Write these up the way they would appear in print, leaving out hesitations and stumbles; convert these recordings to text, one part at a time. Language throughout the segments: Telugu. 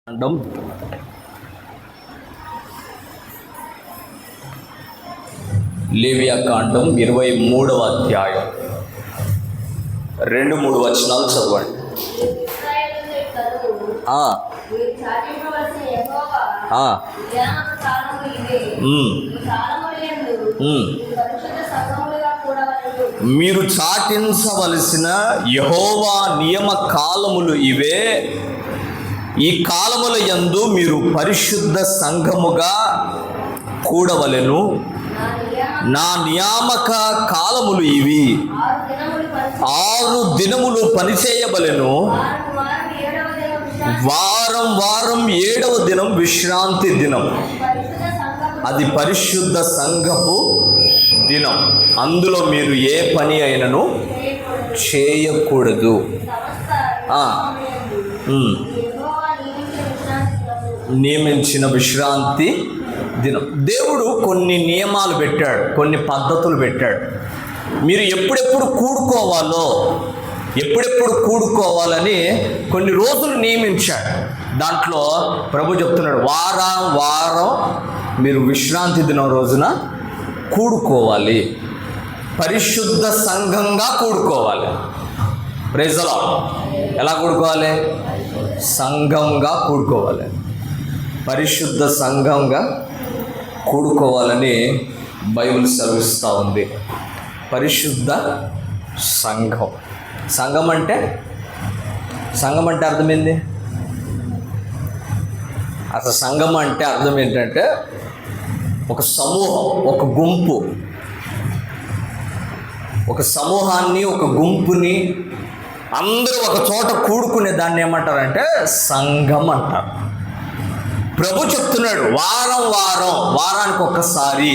కాండం 23వ అధ్యాయం 2-3 వచనాలు చదవండి. మీరు చాటించవలసిన యెహోవా నియమ కాలములు ఇవే. ఈ కాలముల యందు మీరు పరిశుద్ధ సంఘముగా కూడవలెను. నా నియామక కాలములు ఇవి. 6 దినములు పనిచేయవలెను. వారం 7వ దినం విశ్రాంతి దినం. అది పరిశుద్ధ సంఘపు దినం. అందులో మీరు ఏ పని అయినను చేయకూడదు. నియమించిన విశ్రాంతి దినం. దేవుడు కొన్ని నియమాలు పెట్టాడు, కొన్ని పద్ధతులు పెట్టాడు. మీరు ఎప్పుడెప్పుడు కూడుకోవాలని కొన్ని రోజులు నియమించాడు. దాంట్లో ప్రభు చెప్తున్నాడు, వారం మీరు విశ్రాంతి దినం రోజున కూడుకోవాలి, పరిశుద్ధ సంఘంగా కూడుకోవాలి. Praise the lord. ఎలా కూడుకోవాలి? సంఘంగా కూడుకోవాలి, పరిశుద్ధ సంఘంగా కూడుకోవాలని బైబిల్ సెలవిస్తూ ఉంది. పరిశుద్ధ సంఘం. సంఘం అంటే అర్థమైంది. అసలు సంఘం అంటే అర్థం ఏంటంటే ఒక సమూహం, ఒక గుంపు, ఒక సమూహాన్ని, ఒక గుంపుని అందరూ ఒక చోట కూడుకునే దాన్ని ఏమంటారంటే సంఘం అంటారు. ప్రభు చెప్తున్నాడు, వారానికి ఒక్కసారి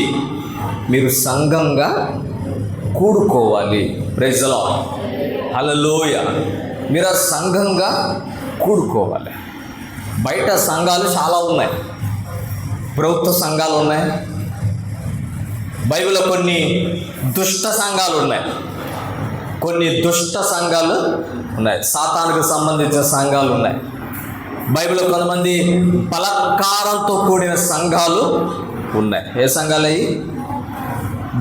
మీరు సంఘంగా కూడుకోవాలి. Praise the Lord. హల్లెలూయ. మీరు ఆ సంఘంగా కూడుకోవాలి. బయట సంఘాలు చాలా ఉన్నాయి. ప్రభుత్వ సంఘాలు ఉన్నాయి. బైబిల్లో కొన్ని దుష్ట సంఘాలు ఉన్నాయి. సాతానుకు సంబంధించిన సంఘాలు ఉన్నాయి. బైబిల్లో కొంతమంది బలాత్కారంతో కూడిన సంఘాలు ఉన్నాయి. ఏ సంఘాలు అవి?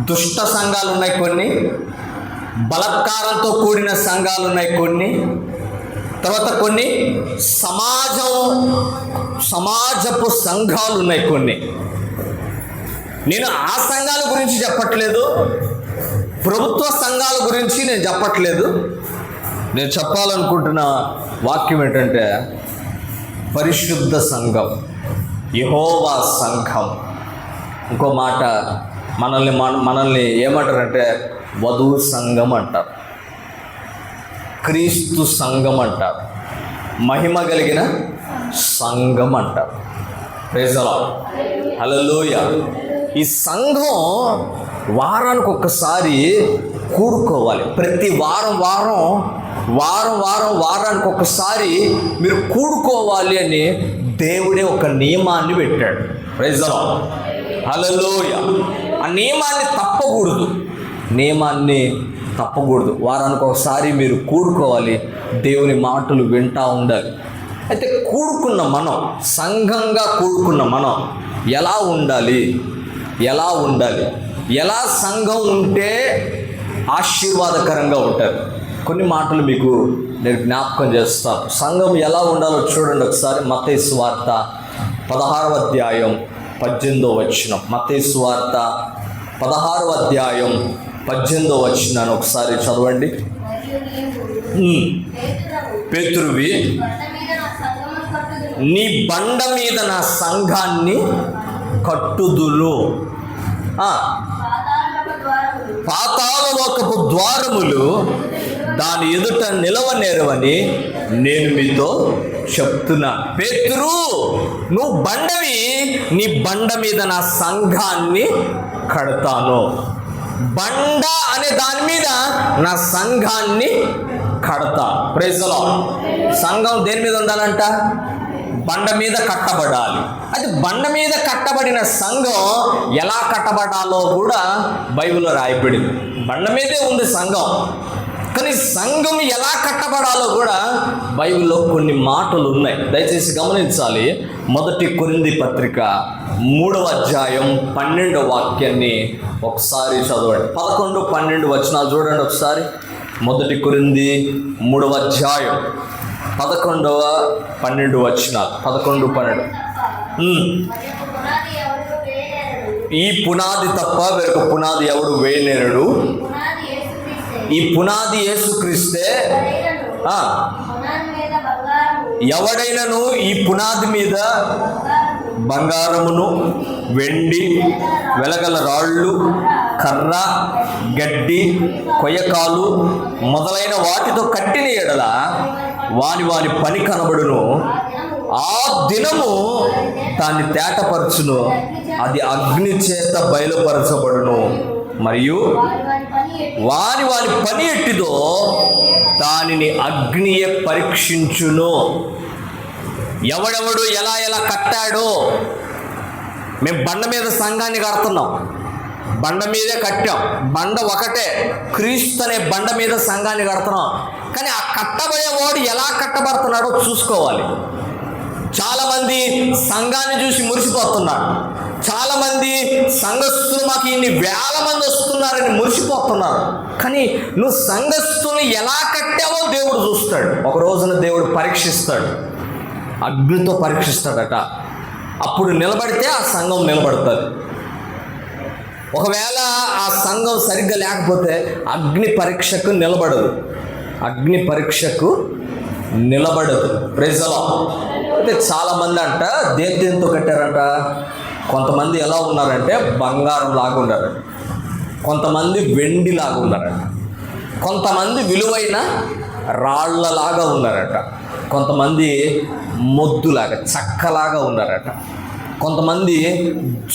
దుష్ట సంఘాలు ఉన్నాయి కొన్ని, బలాత్కారంతో కూడిన సంఘాలు ఉన్నాయి కొన్ని, తర్వాత కొన్ని సమాజపు సంఘాలు ఉన్నాయి కొన్ని. నేను ఆ సంఘాల గురించి చెప్పట్లేదు, ప్రభుత్వ సంఘాల గురించి నేను చెప్పట్లేదు. నేను చెప్పాలనుకుంటున్న వాక్యం ఏంటంటే పరిశుద్ధ సంఘం, యెహోవా సంఘం. ఇంకో మాట, మనల్ని ఏమంటారంటే వధువు సంఘం అంటారు, క్రీస్తు సంఘం అంటారు, మహిమ కలిగిన సంఘం అంటారు. Praise the Lord. హల్లెలూయ. ఈ సంఘం వారానికి ఒక్కసారి కూడుకోవాలి. ప్రతి వారానికి ఒకసారి మీరు కూడుకోవాలి అని దేవుడే ఒక నియమాన్ని పెట్టాడు. Praise the Lord. హల్లెలూయ. ఆ నియమాన్ని తప్పకూడదు. వారానికి ఒకసారి మీరు కూడుకోవాలి, దేవుని మాటలు వింటూ ఉండాలి. అయితే సంఘంగా కూడుకున్న మనం ఎలా ఉండాలి? ఎలా సంఘం ఉంటే ఆశీర్వాదకరంగా ఉంటారు? కొన్ని మాటలు మీకు నేను జ్ఞాపకం చేస్తాను. సంఘం ఎలా ఉండాలో చూడండి ఒకసారి. మత్తయి సువార్త 16వ అధ్యాయం 18వ వచనం. మత్తయి సువార్త 16వ అధ్యాయం 18వ వచనాన్ని ఒకసారి చదవండి. పేతురువి, నీ బండ మీద నా సంఘాన్ని కట్టుదును. పాతాళలోకపు ద్వారములు దాని ఎదుట నిలవనేరవని నేను మీతో చెప్తున్నా. పేతురు, నువ్వు బండవి, నీ బండ మీద నా సంఘాన్ని కడతాను. బండ అనే దాని మీద నా సంఘాన్ని కడతా. Praise the lord. సంఘం దేని మీద ఉండాలంట? బండ మీద కట్టబడాలి. అది బండ మీద కట్టబడిన సంఘం ఎలా కట్టబడాలో కూడా బైబిల్లో రాయబడింది. బండ మీదే ఉంది సంఘం. కానీ సంఘం ఎలా కట్టబడాలో కూడా బైబిల్లో కొన్ని మాటలు ఉన్నాయి, దయచేసి గమనించాలి. 1 కొరింథీ పత్రిక 3వ అధ్యాయం 12వ వాక్యాన్ని ఒకసారి చదవండి. 11, 12 వచనాలు చూడండి ఒకసారి. 1 కొరింథీ 3వ అధ్యాయం 11, 12 వచనాలు. 11, 12. ఈ పునాది తప్ప వేరొక పునాది ఎవడు వేయనేరడు. ఈ పునాది యేసుక్రీస్తే. ఎవడైనను ఈ పునాది మీద బంగారమును, వెండి, వెలగల రాళ్ళు, కర్ర, గడ్డి, కొయ్యకాలు మొదలైన వాటితో కట్టిన ఎడల వాని వాని పని కనబడును. ఆ దినము దాన్ని తేటపరచును, అది అగ్ని చేత బయలుపరచబడును. మరియు వాని పని ఎట్టిదో దానిని అగ్నియే పరీక్షించును. ఎవడెవడు ఎలా ఎలా కట్టాడో. మేము బండ మీద సంఘాన్ని కడుతున్నాం, బండ మీదే కట్టాం. బండ ఒకటే, క్రీస్తు అనే బండ మీద సంఘాన్ని కడుతున్నాం. కానీ ఆ కట్టబోయేవాడు ఎలా కట్టబడుతున్నాడో చూసుకోవాలి. చాలామంది సంఘాన్ని చూసి మురిసిపోతున్నారు. చాలామంది సంఘస్థులు మాకు ఇన్ని వేల మంది వస్తున్నారని మురిసిపోతున్నారు. కానీ నువ్వు సంఘస్థుల్ని ఎలా కట్టావో దేవుడు చూస్తాడు. ఒక రోజున దేవుడు పరీక్షిస్తాడు, అగ్నితో పరీక్షిస్తాడట. అప్పుడు నిలబడితే ఆ సంఘం నిలబడుతుంది. ఒకవేళ ఆ సంఘం సరిగ్గా లేకపోతే అగ్ని పరీక్షకు నిలబడదు, అగ్ని పరీక్షకు నిలబడదు. Praise the lord. అయితే చాలామంది అంట దేంతో కట్టారంట. కొంతమంది ఎలా ఉన్నారంటే బంగారం లాగా ఉన్నారంట, కొంతమంది వెండి లాగా ఉన్నారంట, కొంతమంది విలువైన రాళ్లలాగా ఉన్నారట, కొంతమంది మొద్దులాగా చక్కలాగా ఉన్నారట, కొంతమంది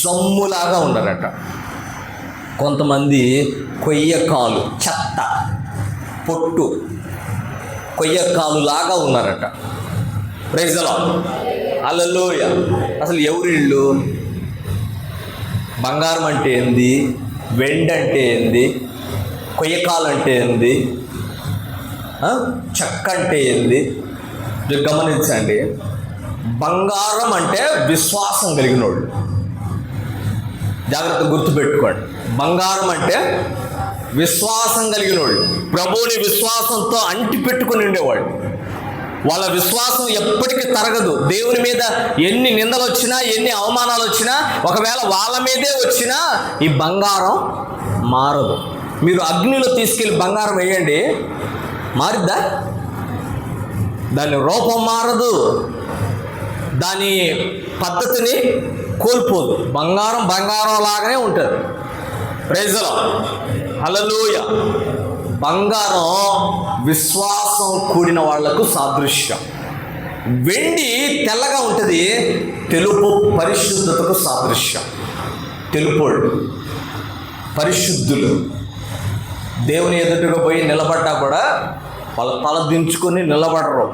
జమ్ములాగా ఉన్నారట, కొంతమంది కొయ్యకాలు, చెత్త పొట్టు కొయ్యకాలు లాగా ఉన్నారట. Praise the Lord. హల్లెలూయా. అసలు ఎవరిళ్ళు? బంగారం అంటే ఏంది, వెండి అంటే ఏంది, కొయ్యకాలు అంటే ఏంది, చెక్క అంటే ఏంది? గమనించండి. బంగారం అంటే విశ్వాసం కలిగిన వాళ్ళు. జాగ్రత్త గుర్తుపెట్టుకోండి. బంగారం అంటే విశ్వాసం కలిగిన వాళ్ళు, ప్రభువుని విశ్వాసంతో అంటి పెట్టుకుని ఉండేవాళ్ళు. వాళ్ళ విశ్వాసం ఎప్పటికీ తరగదు. దేవుని మీద ఎన్ని నిందలు వచ్చినా, ఎన్ని అవమానాలు వచ్చినా, ఒకవేళ వాళ్ళ మీదే వచ్చినా ఈ బంగారం మారదు. మీరు అగ్నిలో తీసుకెళ్ళి బంగారం వేయండి, మారిద్దా? దాని రూపం మారదు, దాని పద్ధతిని కోల్పోదు. బంగారం బంగారం లాగానే ఉంటుంది. Praise the Lord. హల్లెలూయా. బంగారం విశ్వాసం కూడిన వాళ్లకు సాదృశ్యం. వెండి తెల్లగా ఉంటుంది, తెలుపు పరిశుద్ధతకు సాదృశ్యం. తెలుపోళ్ళు పరిశుద్ధులు. దేవుని ఎదుటగా పోయి నిలబడ్డా కూడా వాళ్ళ తల దించుకొని నిలబడరు,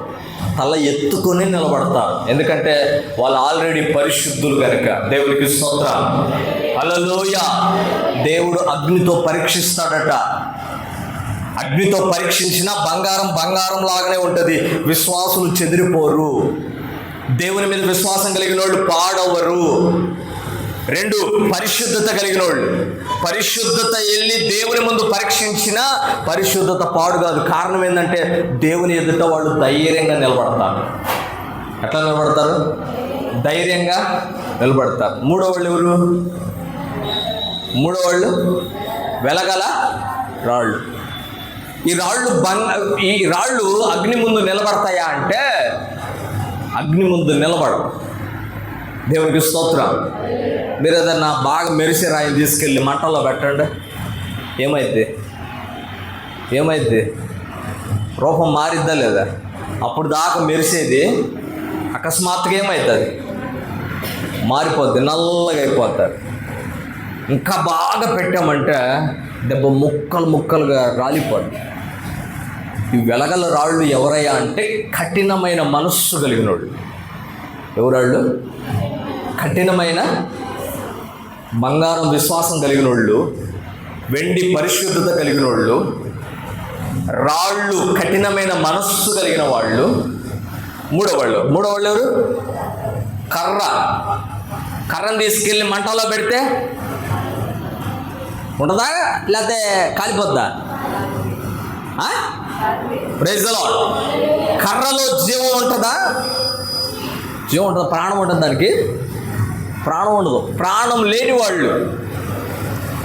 తల ఎత్తుకొని నిలబడతారు. ఎందుకంటే వాళ్ళు ఆల్రెడీ పరిశుద్ధులు కనుక. దేవునికి స్తోత్రం. హల్లెలూయా. దేవుడు అగ్నితో పరీక్షిస్తాడట. అగ్నితో పరీక్షించిన బంగారం బంగారం లాగానే ఉంటుంది. విశ్వాసులు చెదిరిపోరు. దేవుని మీద విశ్వాసం కలిగిన వాళ్ళు పాడవరు. 2, పరిశుద్ధత కలిగిన వాళ్ళు. పరిశుద్ధత వెళ్ళి దేవుని ముందు పరీక్షించిన పరిశుద్ధత పాడు కాదు. కారణం ఏంటంటే దేవుని ఎదుట వాళ్ళు ధైర్యంగా నిలబడతారు. ఎట్లా నిలబడతారు? ధైర్యంగా నిలబడతారు. 3వ వాళ్ళు ఎవరు? 3వ వాళ్ళు వెలగల రాళ్ళు. ఈ రాళ్ళు అగ్ని ముందు నిలబడతాయా అంటే అగ్ని ముందు నిలబడవు. దేవునికి స్తోత్రం. మీరు ఏదన్నా బాగా మెరిసే రాయిని తీసుకెళ్ళి మంటల్లో పెట్టండి, ఏమైద్ది? రూపం మారిద్దా లేదా? అప్పుడు దాకా మెరిసేది అకస్మాత్తుగా ఏమవుతుంది? మారిపోద్ది, నల్లగా అయిపోతారు. ఇంకా బాగా పెట్టామంటే దెబ్బ ముక్కలుగా రాలిపోద్ది. ఈ వెలగల రాళ్ళు ఎవరయ్యా అంటే కఠినమైన మనస్సు కలిగిన వాళ్ళు. ఎవరాళ్ళు? కఠినమైన బంగారం విశ్వాసం కలిగిన వాళ్ళు, వెండి పరిశుద్ధత కలిగిన వాళ్ళు, రాళ్ళు, కఠినమైన మనస్సు కలిగిన వాళ్ళు. మూడోవాళ్ళు ఎవరు? కర్రను తీసుకెళ్ళి మంటలో పెడితే ఉంటుందా లేకపోతే కాలిపోద్దా? Praise the Lord. కర్రలో జీవం ఉంటుందా? జీవం ఉంటుంది, ప్రాణం ఉంటుంది. దానికి ప్రాణం ఉండదు. ప్రాణం లేని వాళ్ళు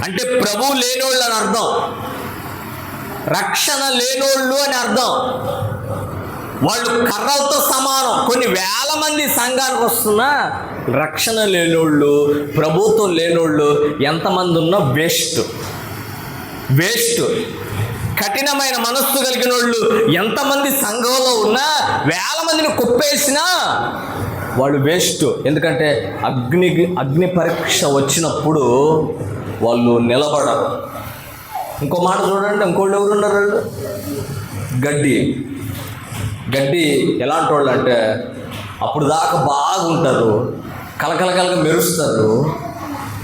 అంటే ప్రభువు లేనోళ్ళు అని అర్థం, రక్షణ లేనోళ్ళు అని అర్థం. వాళ్ళు కర్రలతో సమానం. కొన్ని వేల మంది సంఘానికి వస్తున్నా రక్షణ లేనోళ్ళు, ప్రభుత్వం లేనోళ్ళు ఎంతమంది ఉన్నా వేస్ట్. కఠినమైన మనస్సు కలిగిన వాళ్ళు ఎంతమంది సంఘంలో ఉన్నా, వేల మందిని కుప్పేసినా వాళ్ళు వేస్ట్. ఎందుకంటే అగ్ని పరీక్ష వచ్చినప్పుడు వాళ్ళు నిలబడరు. ఇంకో మాట చూడండి, ఇంకోళ్ళు ఎవరున్నారు? వాళ్ళు గడ్డి ఎలాంటి వాళ్ళు అంటే అప్పుడు దాకా బాగుంటారు, కలకల మెరుస్తారు,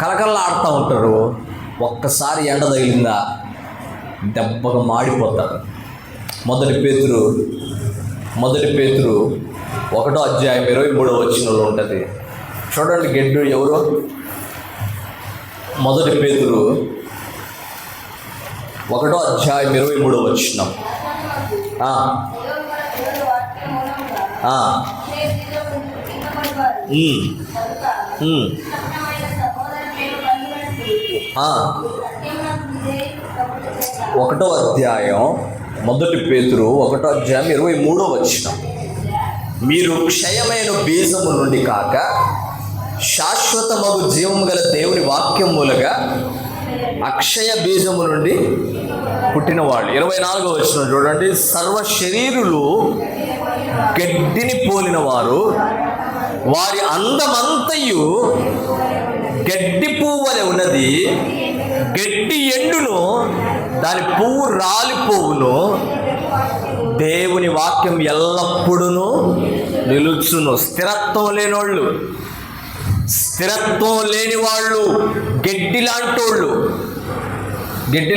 కలకల్లాడుతూ ఉంటారు. ఒక్కసారి ఎండ తగిలిందా దెబ్బగా మాడిపోతారు. మొదటి పేతురు 1:23 ఉంటుంది. చూడండి గడ్డి ఎవరు? మొదటి పేతురు 1:23. ఒకటో అధ్యాయం మొదటి పేతురు 1:23. మీరు క్షయమైన బీజము నుండి కాక శాశ్వతమగు జీవము గల దేవుని వాక్యం మూలగా అక్షయ బీజము నుండి పుట్టిన వాళ్ళు. 24 చూడండి. సర్వ శరీరులు గడ్డిని పోలిన వారు, వారి అందమంతయు గడ్డి పువ్వు వలె ఉన్నది. గడ్డి ఎండును, దాని పువ్వు రాలిపోవును. దేవుని వాక్యం ఎల్లప్పుడూ నిలుచును. స్థిరత్వం లేని వాళ్ళు గడ్డి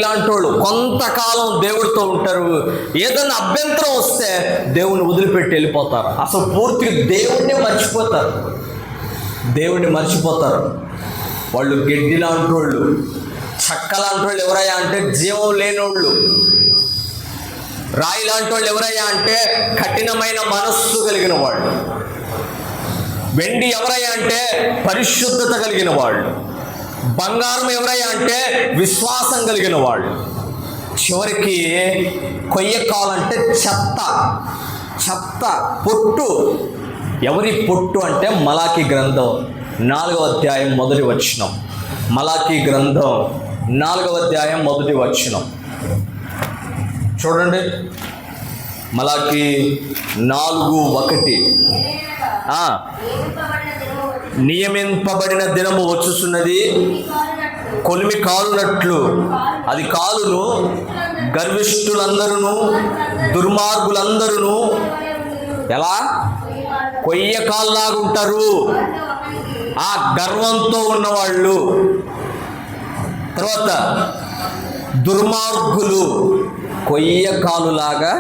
లాంటోళ్ళు కొంతకాలం దేవుడితో ఉంటారు. ఏదైనా అభ్యంతరం వస్తే దేవుని వదిలిపెట్టి వెళ్ళిపోతారు. అసలు పూర్తిగా దేవుణ్ణి మర్చిపోతారు. వాళ్ళు గడ్డి లాంటోళ్ళు. చెక్క లాంటోళ్ళు ఎవరయ్యా అంటే జీవం లేనోళ్ళు. రాయి లాంటోళ్ళు ఎవరయ్యా అంటే కఠినమైన మనస్సు కలిగిన వాళ్ళు. వెండి ఎవరయ్యా అంటే పరిశుద్ధత కలిగిన వాళ్ళు. బంగారం ఎవరయ్యా అంటే విశ్వాసం కలిగిన వాళ్ళు. చివరికి కొయ్యకాలంటే చెత్త పొట్టు. ఎవరి పొట్టు అంటే మలాకీ గ్రంథం 4వ అధ్యాయం 1వ వచనం. మలాకీ గ్రంథం 4వ అధ్యాయం 1వ వచనం చూడండి. మలాకీ 4:1. నియమింపబడిన దినము వచ్చుచున్నది, కొలిమి కాలునట్లు అది కాలును. గర్విష్ఠులందరూ దుర్మార్గులందరూ ఎలా కొయ్యకాల్లాగుంటారు. ఆ గర్వంతో ఉన్నవాళ్ళు. తర్వాత దుర్మార్గులు కొయ్యకాలులాగా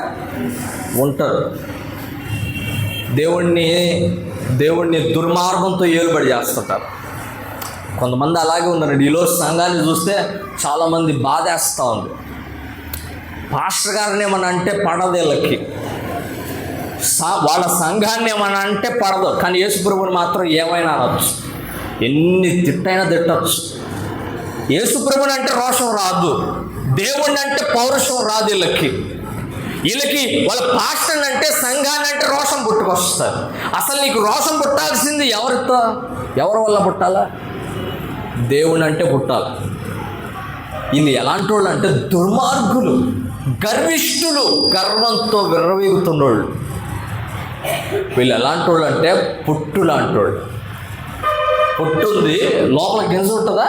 ఉంటారు. దేవుణ్ణి దుర్మార్గంతో ఏలుబడి చేస్తుంటారు. కొంతమంది అలాగే ఉన్నారండి. ఈరోజు సంఘాన్ని చూస్తే చాలామంది బాధేస్తూ ఉంది. పాస్టర్ గారిని ఏమన్నా అంటే పడదు వీళ్ళకి, వాళ్ళ సంఘాన్ని ఏమన్నా అంటే పడదు. కానీ యేసుప్రభుని మాత్రం ఏమైనా అనొచ్చు, ఎన్ని తిట్టొచ్చు. యేసుప్రభుని అంటే రోషం రాదు, దేవుణ్ణి అంటే పౌరుషం రాదు వీళ్ళకి వాళ్ళ పాస్టర్ అంటే సంఘాన్ని అంటే రోషం పుట్టుకొస్తారు. అసలు నీకు రోషం పుట్టాల్సింది ఎవరి వల్ల పుట్టాలా? దేవుని అంటే పుట్టాలి. వీళ్ళు ఎలాంటి వాళ్ళు అంటే దుర్మార్గులు, గర్విష్ఠులు, గర్వంతో విర్రవీగుతున్నోళ్ళు. వీళ్ళు ఎలాంటి వాళ్ళు అంటే పుట్టు లాంటి వాళ్ళు. పుట్టుంది, లోపల గింజ ఉంటుందా?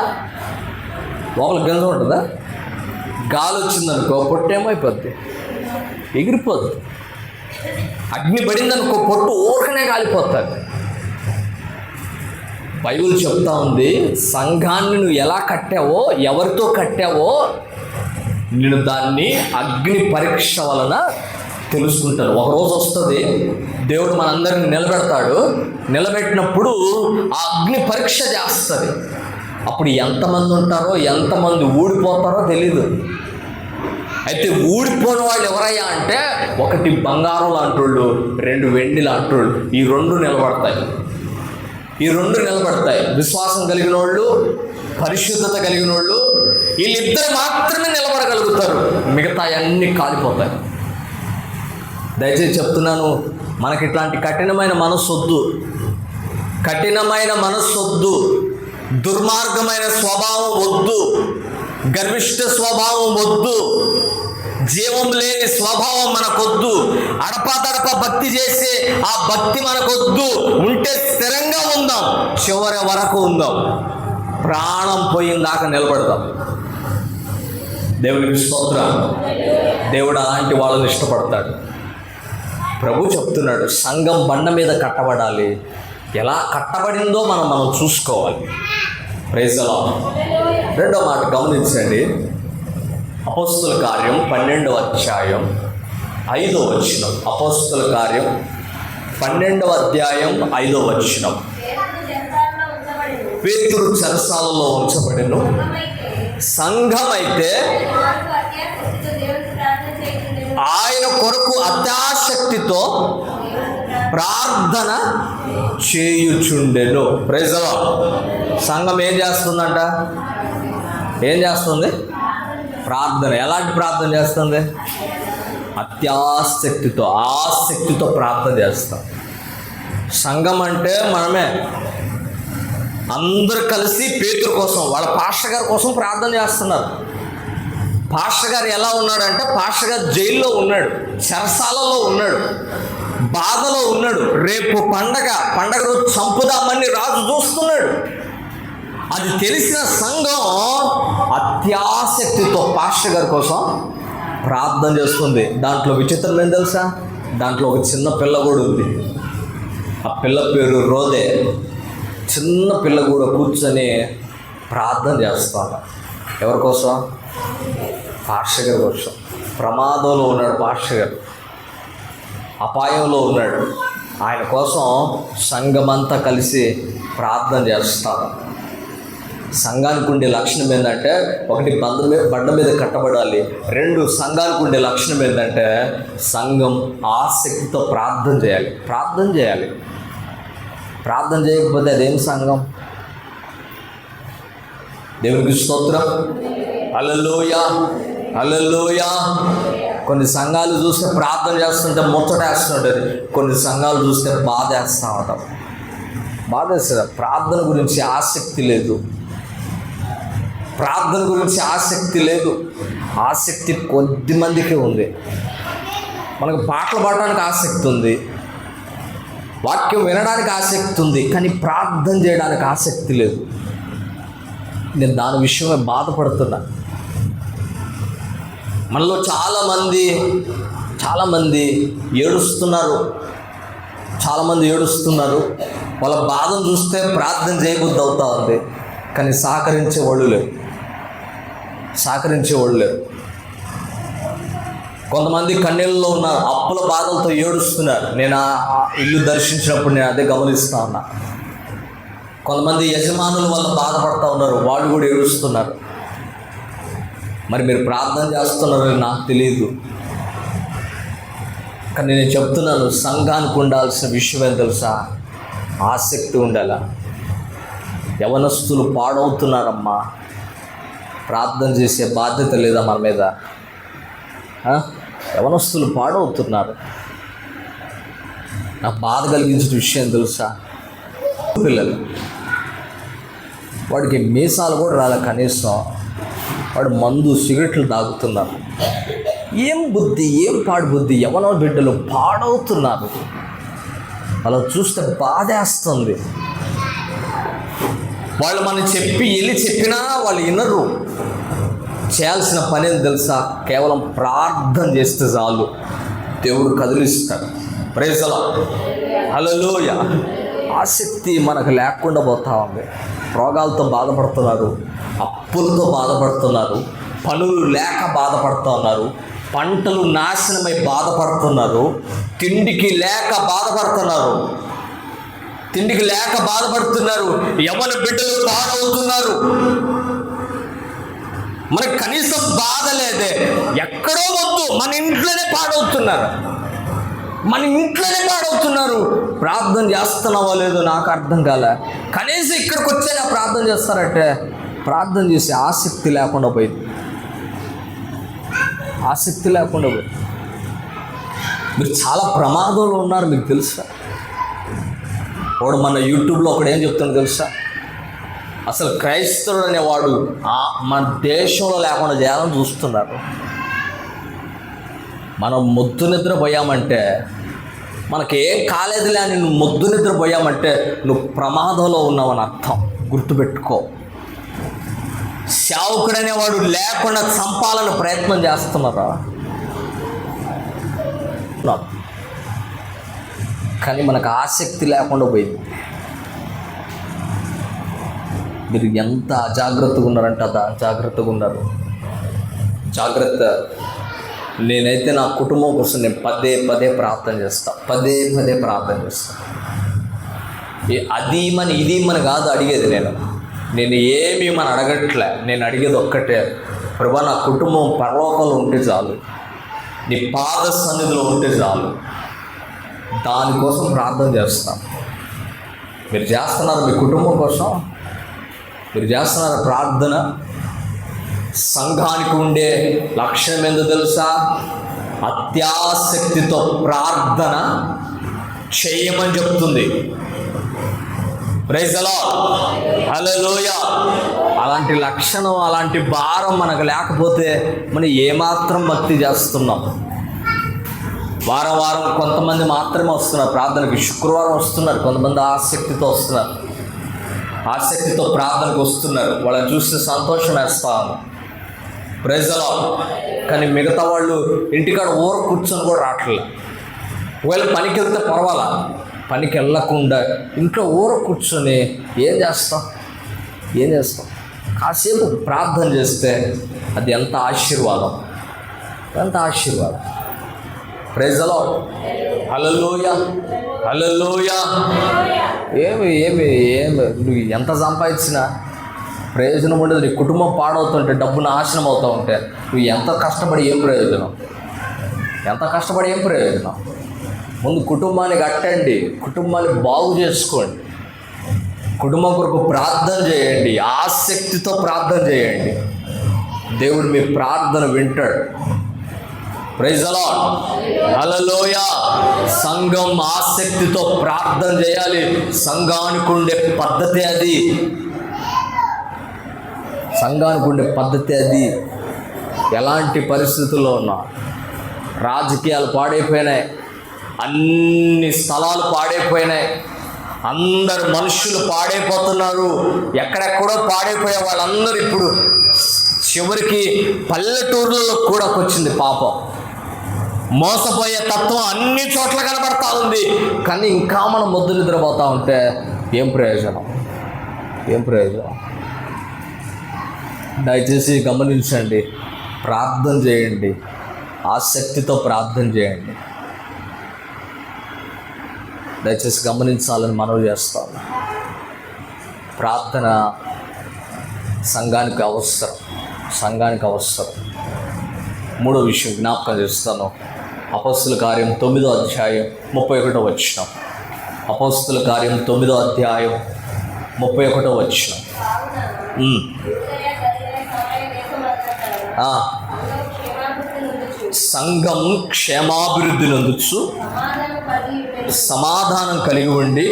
గాలి వచ్చిందనుకో పొట్టేమో అయిపోద్ది, ఎగిరిపోద్ది. అగ్ని పడిందనుకో పొట్టు ఊరకనే కాలిపోతుంది. బైబిల్ చెప్తా ఉంది, సంఘాన్ని నువ్వు ఎలా కట్టావో, ఎవరితో కట్టావో నేను దాన్ని అగ్ని పరీక్ష వలన తెలుసుకుంటాను. ఒకరోజు వస్తుంది, దేవుడు మనందరిని నిలబెడతాడు. నిలబెట్టినప్పుడు ఆ అగ్ని పరీక్ష చేస్తుంది. అప్పుడు ఎంతమంది ఉంటారో, ఎంతమంది ఊడిపోతారో తెలీదు. అయితే ఊడిపోయిన వాళ్ళు ఎవరయ్యా అంటే, ఒకటి బంగారం లాంటోళ్ళు, 2 వెండి లాంటోళ్ళు. ఈ రెండు నిలబడతాయి. విశ్వాసం కలిగిన వాళ్ళు, పరిశుద్ధత కలిగిన వాళ్ళు, వీళ్ళిద్దరు మాత్రమే నిలబడగలుగుతారు. మిగతా అన్నీ కాలిపోతాయి. దయచేసి చెప్తున్నాను, మనకి ఇట్లాంటి కఠినమైన మనస్సు వద్దు, దుర్మార్గమైన స్వభావం వద్దు, గర్విష్ఠ స్వభావం వద్దు, జీవం లేని స్వభావం మనకొద్దు, అడపాదడప భక్తి చేసే ఆ భక్తి మనకొద్దు. ఉంటే స్థిరంగా ఉందాం, చివరి వరకు ఉందాం, ప్రాణం పోయిందాకా నిలబడదాం. దేవునికి స్తోత్రం. దేవుడు అలాంటి వాళ్ళని ఇష్టపడతాడు. ప్రభు చెప్తున్నాడు, సంఘం బండ మీద కట్టబడాలి. ఎలా కట్టబడిందో మనం చూసుకోవాలి. Praise the lord. రెండో మాట గమనించండి. అపోస్తుల కార్యం 12వ అధ్యాయం 5వ వచనం. అపోస్తుల కార్యం 12వ అధ్యాయం 5వ వచనం. పేతురు చెరసాలలో ఉంచబడెను. సంఘమైతే ఆయన కొరకు అత్యాశక్తితో ప్రార్థన చేయుచుండెను. Praise the lord. సంఘం ఏం చేస్తుందంట? ఏం చేస్తుంది? ప్రార్థన. ఎలాంటి ప్రార్థన చేస్తుంది? అత్యాశక్తితో, ఆసక్తితో ప్రార్థన చేస్తాం. సంఘం అంటే మనమే. అందరూ కలిసి పేతురు కోసం, వాళ్ళ పాస్టర్ గారి కోసం ప్రార్థన చేస్తున్నారు. పాస్టర్ గారు ఎలా ఉన్నాడంటే, పాస్టర్ గారు జైల్లో ఉన్నాడు, చెరసాలలో ఉన్నాడు, బాధలో ఉన్నాడు. రేపు పండగ రోజు చంపుదామని రాజు చూస్తున్నాడు. అది తెలిసిన సంఘం అత్యాసక్తితో పాస్టర్ గారి కోసం ప్రార్థన చేస్తుంది. దాంట్లో విచిత్రం ఏం తెలుసా? దాంట్లో ఒక చిన్న పిల్ల కూడా ఉంది. ఆ పిల్ల పేరు రోదే. చిన్న పిల్ల కూడా కూర్చొని ప్రార్థన చేస్తాను. ఎవరి కోసం? పాస్టర్ గారి కోసం. ప్రమాదంలో ఉన్నాడు పాస్టర్ గారు, అపాయంలో ఉన్నాడు. ఆయన కోసం సంఘమంతా కలిసి ప్రార్థన చేస్తాను. సంఘానికి ఉండే లక్షణం ఏంటంటే, ఒకటి బండ మీద కట్టబడాలి. 2 సంఘానికి ఉండే లక్షణం ఏంటంటే, సంఘం ఆసక్తితో ప్రార్థన చేయాలి. ప్రార్థన చేయకపోతే అదేం సంఘం? దేవునికి స్తోత్రం. హల్లెలూయా, హల్లెలూయా. కొన్ని సంఘాలు చూస్తే ప్రార్థన చేస్తుంటే ముచ్చటేస్తుంటుంది, కొన్ని సంఘాలు చూస్తే బాధేస్తూ ఉంటాం. బాధేస్తుంది. ప్రార్థన గురించి ఆసక్తి లేదు. ఆసక్తి కొద్ది మందికి ఉంది. మనకు పాటలు పాడడానికి ఆసక్తి ఉంది, వాక్యం వినడానికి ఆసక్తి ఉంది, కానీ ప్రార్థన చేయడానికి ఆసక్తి లేదు. నేను దాని విషయమే బాధపడుతున్నా. మనలో చాలామంది ఏడుస్తున్నారు. వాళ్ళ బాధను చూస్తే ప్రార్థన చేయబుద్ధి అవుతా ఉంది, కానీ సహకరించే వాళ్ళు లేరు. కొంతమంది కన్నీళ్ళలో ఉన్నారు, అప్పుల బాధలతో ఏడుస్తున్నారు. నేను ఆ ఇల్లు దర్శించినప్పుడు నేను అదే గమనిస్తూ ఉన్నా. కొంతమంది యజమానుల వల్ల బాధపడుతూ ఉన్నారు, వాళ్ళు కూడా ఏడుస్తున్నారు. మరి మీరు ప్రార్థన చేస్తున్నారని నాకు తెలియదు, కానీ నేను చెప్తున్నాను, సంఘానికి ఉండాల్సిన విషయం ఏం తెలుసా? ఆసక్తి ఉండాలా. యవనస్తులు పాడవుతున్నారమ్మా. ప్రార్థన చేసే బాధ్యత లేదా మన మీద? యవనస్తులు పాడవుతున్నారు. నాకు బాధ కలిగించిన విషయం తెలుసా? పిల్లలు, వాడికి మీసాలు కూడా రాలే కనీసం, వాడు మందు సిగరెట్లు తాగుతున్నారు. ఏం పాడు బుద్ధి. యవన బిడ్డలు పాడవుతున్నారు. అలా చూస్తే బాధేస్తుంది. వాళ్ళు మనం చెప్పినా వాళ్ళు వినరు. చేయాల్సిన పని ఏం తెలుసా? కేవలం ప్రార్థన చేస్తే చాలు, దేవుడు కదిలిస్తాడు. Praise the Lord. హల్లెలూయా. ఆసక్తి మనకు లేకుండా పోతా ఉంది. రోగాలతో బాధపడుతున్నారు, అప్పులతో బాధపడుతున్నారు, పనులు లేక బాధపడుతున్నారు, పంటలు నాశనమై బాధపడుతున్నారు, తిండికి లేక బాధపడుతున్నారు, యవ్వన బిడ్డలు పాడవుతున్నారు. మనకు కనీసం బాధ లేదే, ఎక్కడో వద్దు, మన ఇంట్లోనే పాడవుతున్నారు. ప్రార్థన చేస్తున్నావో లేదో నాకు అర్థం కాలే. కనీసం ఇక్కడికి వచ్చాక ప్రార్థన చేస్తారంటే ప్రార్థన చేసే ఆసక్తి లేకుండా పోయింది. మీరు చాలా ప్రమాదంలో ఉన్నారు. మీకు తెలుసా? వాడు మన యూట్యూబ్లో ఒకడు ఏం చెప్తాను తెలుసా? అసలు క్రైస్తవుడు అనేవాడు మన దేశంలో లేకుండా చేయాలని చూస్తున్నారు. మనం మొద్దు నిద్ర పోయామంటే, మనకేం కాలేదులే అని నువ్వు మొద్దు నిద్ర పోయామంటే నువ్వు ప్రమాదంలో ఉన్నావని అర్థం. గుర్తుపెట్టుకో. సేవకుడు అనేవాడు లేకుండా చంపాలని ప్రయత్నం చేస్తున్నారా? కానీ మనకు ఆసక్తి లేకుండా పోయింది. మీరు ఎంత అజాగ్రత్తగా ఉన్నారంటే అంత అజాగ్రత్తగా ఉన్నారు. జాగ్రత్త. నేనైతే నా కుటుంబం కోసం నేను పదే ప్రార్థన చేస్తాను. అది మన ఇది మన కాదు అడిగేది. నేను ఏమీ మన అడగట్లే. నేను అడిగేది ఒక్కటే, ప్రభా నా కుటుంబం పరలోకంలో ఉంటే చాలు, నీ పాద సన్నిధిలో ఉంటే చాలు. దానికోసం ప్రార్థన చేస్తాం. మీరు చేస్తున్నారు మీ కుటుంబం కోసం, మీరు చేస్తున్నారు ప్రార్థన. సంఘానికి ఉండే లక్షణం ఏందో తెలుసా? అత్యాసక్తితో ప్రార్థన చేయమని చెప్తుంది. ప్రైజ్ ది లార్డ్, హల్లెలూయా. అలాంటి లక్షణం, అలాంటి భారం మనకు లేకపోతే మనం ఏమాత్రం భక్తి చేస్తున్నాం? వారం కొంతమంది మాత్రమే వస్తున్నారు ప్రార్థనకి. శుక్రవారం వస్తున్నారు కొంతమంది, ఆసక్తితో ప్రార్థనకు వస్తున్నారు. వాళ్ళని చూస్తే సంతోషం వేస్తాను. Praise the lord. కానీ మిగతా వాళ్ళు ఇంటికాడ కూర్చొని కూడా రావట్లేదు. ఒకవేళ పనికి వెళ్తే పర్వాలా, పనికి వెళ్ళకుండా ఇంట్లో కూర్చొని ఏం చేస్తాం? కాసేపు ప్రార్థన చేస్తే అది ఎంత ఆశీర్వాదం. ప్రైజ్ ది లార్డ్, హల్లెలూయా. ఏమి నువ్వు ఎంత సంపాదించినా ప్రయోజనం ఉండదు. నీ కుటుంబం పాడవుతుంటే, డబ్బు నాశనం అవుతూ ఉంటే నువ్వు ఎంత కష్టపడి ఏం ప్రయోజనం? ముందు కుటుంబాన్ని కట్టండి, కుటుంబాన్ని బాగు చేసుకోండి, కుటుంబం కొరకు ప్రార్థన చేయండి, ఆసక్తితో ప్రార్థన చేయండి. దేవుడు మీ ప్రార్థన వింటాడు. ప్రైజ్ ది లార్డ్, హల్లెలూయా. సంఘం ఆసక్తితో ప్రార్థన చేయాలి. సంఘానికి ఉండే పద్ధతి అది. ఎలాంటి పరిస్థితుల్లో ఉన్నా, రాజకీయాలు పాడైపోయినాయి, అన్ని స్థలాలు పాడైపోయినాయి, అందరు మనుషులు పాడైపోతున్నారు. ఎక్కడెక్కడో పాడైపోయే వాళ్ళందరూ ఇప్పుడు చివరికి పల్లెటూర్లలో కూడా వచ్చింది పాపం. మోసపోయే తత్వం అన్ని చోట్ల కనబడతా ఉంది. కానీ ఇంకా మనం మొద్దు నిద్రపోతూ ఉంటే ఏం ప్రయోజనం? దయచేసి గమనించండి, ప్రార్థన చేయండి, ఆసక్తితో ప్రార్థన చేయండి. దయచేసి గమనించాలని మనవి చేస్తాను. ప్రార్థన సంఘానికి అవసరం. మూడో విషయం జ్ఞాపకం చేస్తాను. అపోస్తుల కార్యం 9వ అధ్యాయం 31వ వచనం. అపోస్తుల కార్యం 9వ అధ్యాయం 31వ వచనం. సంఘం క్షేమాభివృద్ధి నొందుచు సమాధానం కలిగి ఉండి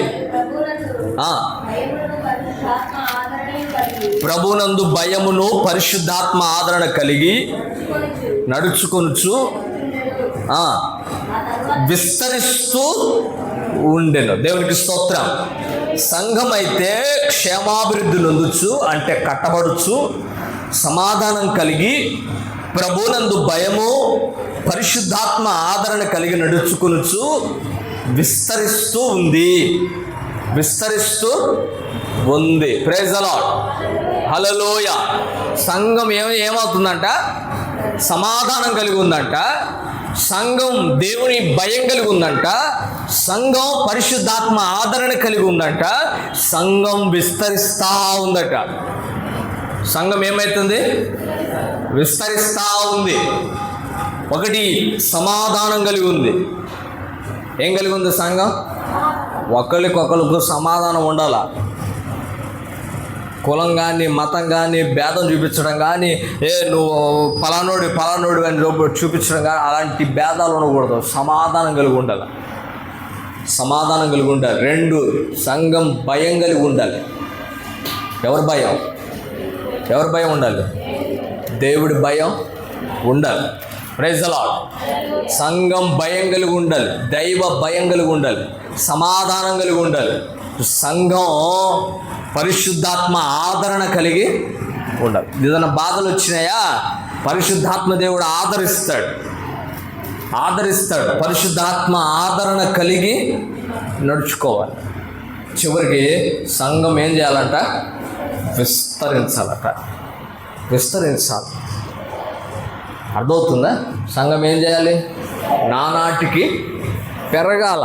ప్రభునందు భయమును పరిశుద్ధాత్మ ఆదరణ కలిగి నడుచుకొనుచు విస్తరిస్తూ ఉండెను. దేవునికి స్తోత్రం. సంఘం అయితే క్షేమాభివృద్ధి నొందుచు అంటే కట్టబడుచు, సమాధానం కలిగి, ప్రభునందు భయము పరిశుద్ధాత్మ ఆదరణ కలిగి నడుచుకొనుచు విస్తరిస్తూ ఉంది. ప్రైజ్ ది లార్డ్, హల్లెలూయ. సంఘం ఏమవుతుందంట? సమాధానం కలిగి ఉందంట. సంఘం దేవుని భయం కలిగి ఉందంట. సంఘం పరిశుద్ధాత్మ ఆదరణ కలిగి ఉందంట. సంఘం విస్తరిస్తూ ఉందట. సంఘం ఏమవుతుంది? విస్తరిస్తూ ఉంది. ఒకటి సమాధానం కలిగి ఉంది. ఏం కలిగి ఉంది సంఘం? ఒకరికొకరికి సమాధానం ఉండాల. కులం కానీ మతం కానీ భేదం చూపించడం కానీ, నువ్వు పలానోడు అని చూపించడం కానీ, అలాంటి భేదాలు ఉండకూడదు. సమాధానం కలిగి ఉండాలి. సమాధానం కలిగి ఉండాలి. 2, సంఘం భయం కలిగి ఉండాలి. ఎవరి భయం ఉండాలి? దేవుడి భయం ఉండాలి. Praise the lord. సంఘం భయం కలిగి ఉండాలి. దైవ భయం కలిగి ఉండాలి. సమాధానం కలిగి ఉండాలి. సంఘం పరిశుద్ధాత్మ ఆదరణ కలిగి ఉండాలి. ఏదైనా బాధలు వచ్చినాయా, పరిశుద్ధాత్మ దేవుడు ఆదరిస్తాడు. పరిశుద్ధాత్మ ఆదరణ కలిగి నడుచుకోవాలి. చివరికి సంఘం ఏం చేయాలంట? విస్తరించాలి. అర్థమవుతుందా? సంఘం ఏం చేయాలి? నానాటికి పెరగాల.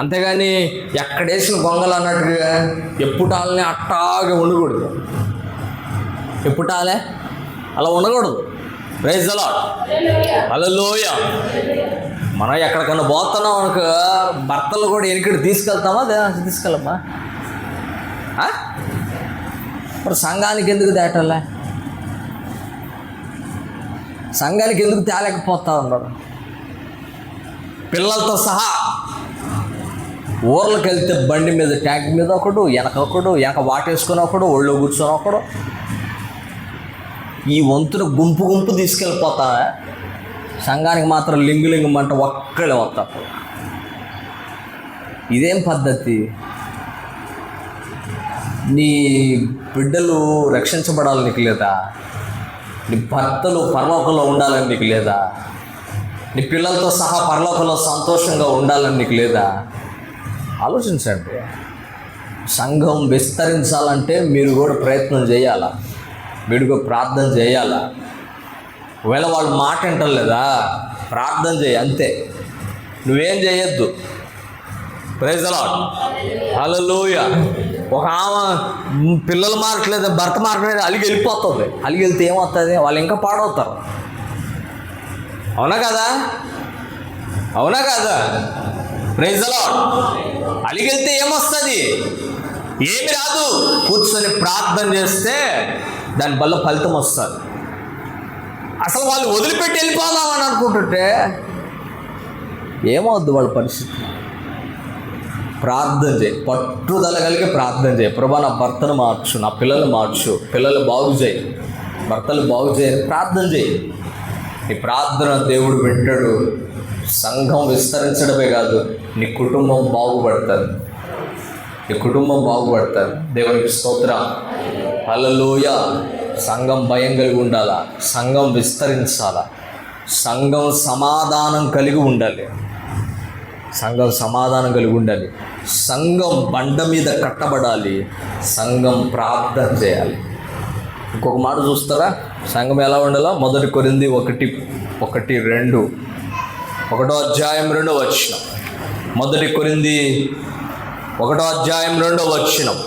అంతేగాని ఎక్కడేసిన గొంగలు అన్నట్టుగా ఎప్పుటాలనే అట్టాగే ఉండకూడదు. ఎప్పుటాలే అలా ఉండకూడదు. Praise the Lord. హల్లెలూయ. మనం ఎక్కడికన్నా పోతున్నాం అనుకో, భర్తలు కూడా వెనకటి తీసుకెళ్తామా? తీసుకెళ్ళమ్మా. మరి సంఘానికి ఎందుకు తేటలే? సంఘానికి ఎందుకు తేలేకపోతా ఉన్నారు? పిల్లలతో సహా ఊర్లకు వెళ్తే బండి మీద, ట్యాంక్ మీద ఒకడు, వెనక వాటేసుకుని ఒకడు, ఒళ్ళో కూర్చొని ఒకడు, ఈ వంతున గుంపు తీసుకెళ్ళిపోతా. సంఘానికి మాత్రం లింగుమంట ఒక్కడే వస్తారు. ఇదేం పద్ధతి? నీ బిడ్డలు రక్షించబడాలని నీకు లేదా? నీ భర్తలు పరలోకంలో ఉండాలని నీకు లేదా? నీ పిల్లలతో సహా పరలోకంలో సంతోషంగా ఉండాలని నీకు లేదా? ఆలోచించండి. సంఘం విస్తరించాలంటే మీరు కూడా ప్రయత్నం చేయాలా, మీరు కూడా ప్రార్థన చేయాలా. ఒకవేళ వాళ్ళు మాట వింటలేదా, ప్రార్థన చేయి, అంతే. నువ్వేం చేయొద్దు. Praise the Lord. హల్లెలూయ. ఒక ఆమె పిల్లలు మారట్లేదు, భర్త మారట్లేదు, అలిగి వెళ్ళిపోతుంది. అలిగి వెళ్తే ఏమవుతుంది? వాళ్ళు ఇంకా పాడవుతారు. అవునా కదా? Praise the lord. అలిగి వెళ్తే ఏమొస్తుంది? ఏమి రాదు. కూర్చొని ప్రార్థన చేస్తే దాని వల్ల ఫలితం వస్తుంది. అసలు వాళ్ళు వదిలిపెట్టి వెళ్ళిపోదామని అనుకుంటుంటే ఏమవుద్దు వాళ్ళ పరిస్థితి? ప్రార్థన చేయి, పట్టుదల కలిగి ప్రార్థన చేయి. ప్రభా, నా భర్తను మార్చు, నా పిల్లలు మార్చు, పిల్లలు బాగు చేయి, భర్తలు బాగు చేయని ప్రార్థన చేయి. నీ ప్రార్థన దేవుడు వింటాడు. సంఘం విస్తరించడమే కాదు, నీ కుటుంబం బాగుపడుతుంది. దేవునికి స్తోత్రం. హల్లెలూయ. సంఘం భయం కలిగి ఉండాలా, సంఘం విస్తరించాలా, సంఘం సమాధానం కలిగి ఉండాలి. సంఘం బండ మీద కట్టబడాలి. సంఘం ప్రార్థన చేయాలి. ఇంకొక మాట చూస్తారా సంఘం ఎలా ఉండాలో? 1 కొరింథీ 1:2, 1వ అధ్యాయం 2వ వచనం. 1 కొరింథీ 1వ అధ్యాయం 2వ వచనం.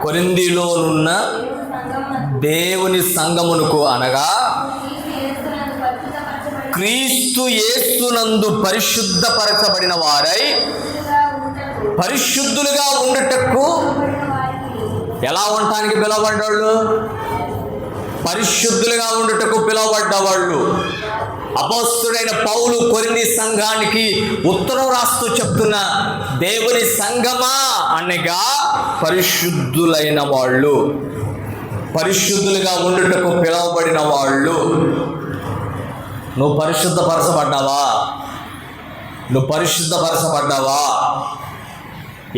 కొరింథీలోనున్న దేవుని సంఘమునకు, అనగా క్రీస్తు యేసునందు పరిశుద్ధపరచబడిన వారై పరిశుద్ధులుగా ఉండుటకు, ఎలా ఉండటానికి పిలువబడ్డవాళ్ళు? పరిశుద్ధులుగా ఉండుటకు పిలువబడ్డవాళ్ళు. అపోస్తలుడైన పౌలు కొరింథీ సంఘానికి ఉత్తరం రాస్తూ చెప్తున్న, దేవుని సంఘమా అనగా పరిశుద్ధులైన వాళ్ళు, పరిశుద్ధులుగా ఉండుటకు పిలువబడిన వాళ్ళు. నువ్వు పరిశుద్ధపరచబడ్డావా?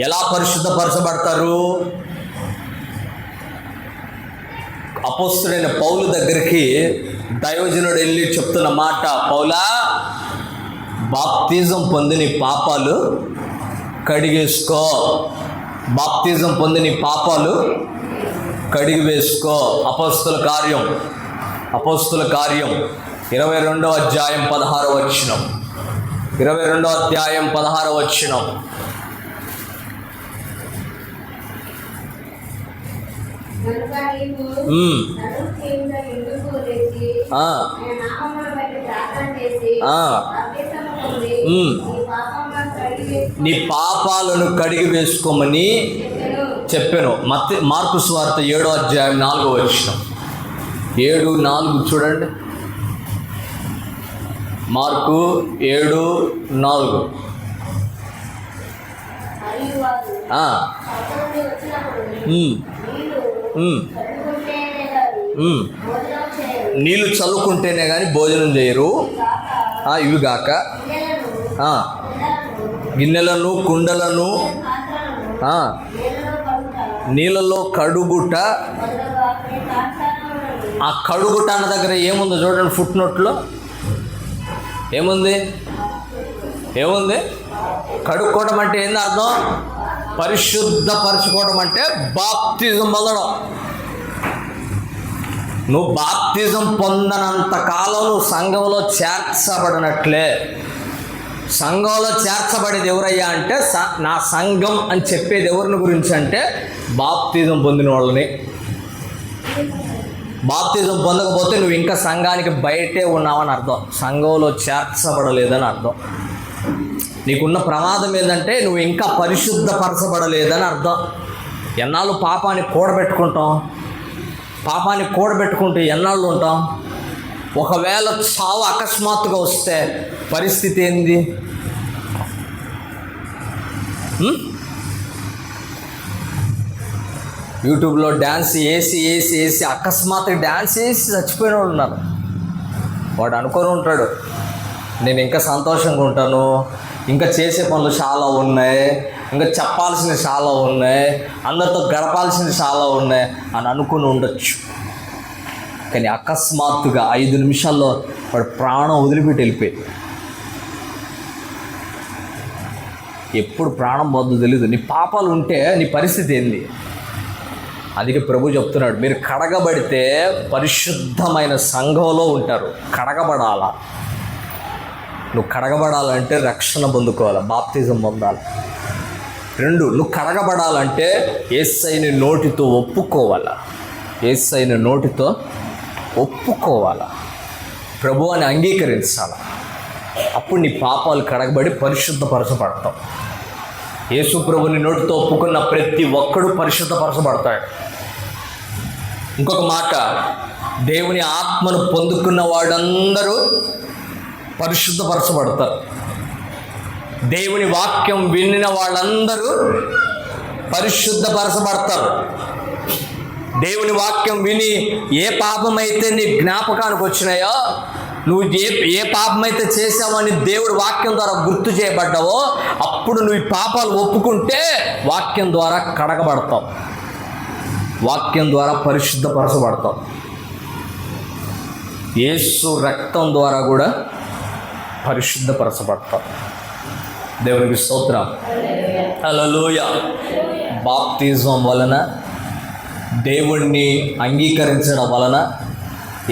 ఎలా పరిశుద్ధపరచబడతారు? అపోస్తలుడైన పౌలు దగ్గరికి దైవజనుడు వెళ్ళి చెప్తున్న మాట, పౌలా, బాప్తిజం పొంది నీ పాపాలు కడిగేసుకో. బాప్తిజం పొంది నీ పాపాలు కడిగి వేసుకో. అపోస్తుల కార్యం 22వ అధ్యాయం 16వ వచనం. 22వ అధ్యాయం 16వ వచనం. నీ పాపాలను కడిగి వేసుకోమని చెప్పాను. మార్కు సువార్త 7వ అధ్యాయం 4వ వచనం. 7:4 చూడండి. మార్కు 7:4. నీళ్ళు చల్లుకుంటేనే కానీ భోజనం చేయరు. ఇవి గాక గిన్నెలను కుండలను నీళ్ళలో కడుగుట. ఆ కడుగుట అన్న దగ్గర ఏముందో చూడండి. ఫుట్ నోట్లో ఏముంది? కడుక్కోవడం అంటే ఏంది అర్థం? పరిశుద్ధపరచుకోవడం అంటే బాప్తిజం పొందడం. నువ్వు బాప్తిజం పొందనంత కాలం నువ్వు సంఘంలో చేర్చబడినట్లే. సంఘంలో చేర్చబడేది ఎవరయ్యా అంటే, నా సంఘం అని చెప్పేది ఎవరిని గురించి అంటే బాప్తిజం పొందిన వాళ్ళని. బాప్తిజం పొందకపోతే నువ్వు ఇంకా సంఘానికి బయటే ఉన్నావని అర్థం. సంఘంలో చేర్చబడలేదని అర్థం. నీకున్న ప్రమాదం ఏంటంటే నువ్వు ఇంకా పరిశుద్ధపరచబడలేదని అర్థం. ఎన్నాళ్ళు పాపాన్ని కూడబెట్టుకుంటూ ఎన్నాళ్ళు ఉంటాం? ఒకవేళ చావు అకస్మాత్తుగా వస్తే పరిస్థితి ఏంది? యూట్యూబ్లో డ్యాన్స్ వేసి అకస్మాత్తుగా డ్యాన్స్ వేసి చచ్చిపోయిన వాళ్ళు ఉన్నారు. వాడు అనుకొని ఉంటాడు, నేను ఇంకా సంతోషంగా ఉంటాను, ఇంకా చేసే పనులు చాలా ఉన్నాయి, ఇంకా చెప్పాల్సినవి చాలా ఉన్నాయి, అందరితో గడపాల్సినవి చాలా ఉన్నాయి అని అనుకుని ఉండొచ్చు. కానీ అకస్మాత్తుగా 5 నిమిషాల్లో వాడు ప్రాణం వదిలిపెట్టి వెళ్ళిపోయి, ఎప్పుడు ప్రాణం పోద్దో తెలీదు. నీ పాపాలు ఉంటే నీ పరిస్థితి ఏంది? అందుకే ప్రభు చెప్తున్నాడు, మీరు కడగబడితే పరిశుద్ధమైన సంఘంలో ఉంటారు. కడగబడాలా. నువ్వు కడగబడాలంటే రక్షణ పొందుకోవాలి, బాప్తిజం పొందాలి. 2, నువ్వు కడగబడాలంటే యేసయ్యని నోటితో ఒప్పుకోవాలా. ప్రభు అని అంగీకరించాలి. అప్పుడు నీ పాపాలు కడగబడి పరిశుద్ధపరచబడతావు. యేసు ప్రభుని నోటితో ఒప్పుకున్న ప్రతి ఒక్కడు పరిశుద్ధపరచబడతాడు. ఇంకొక మాట, దేవుని ఆత్మను పొందుకున్న వాడందరూ పరిశుద్ధపరచబడతారు. దేవుని వాక్యం వినిన వాళ్ళందరూ పరిశుద్ధపరచబడతారు. దేవుని వాక్యం విని ఏ పాపమైతే నీ జ్ఞాపకానికి వచ్చినాయో, నువ్వు ఏ పాపమైతే చేసావని దేవుడి వాక్యం ద్వారా గుర్తు చేయబడ్డావో, అప్పుడు నువ్వు ఈ పాపాలు ఒప్పుకుంటే వాక్యం ద్వారా కడగబడతావు, వాక్యం ద్వారా పరిశుద్ధపరచబడతావు. యేసు రక్తం ద్వారా కూడా పరిశుద్ధపరచబడతావు. దేవునికి స్తోత్రం. హల్లెలూయా. బాప్తిజం వలన, దేవుణ్ణి అంగీకరించడం వలన,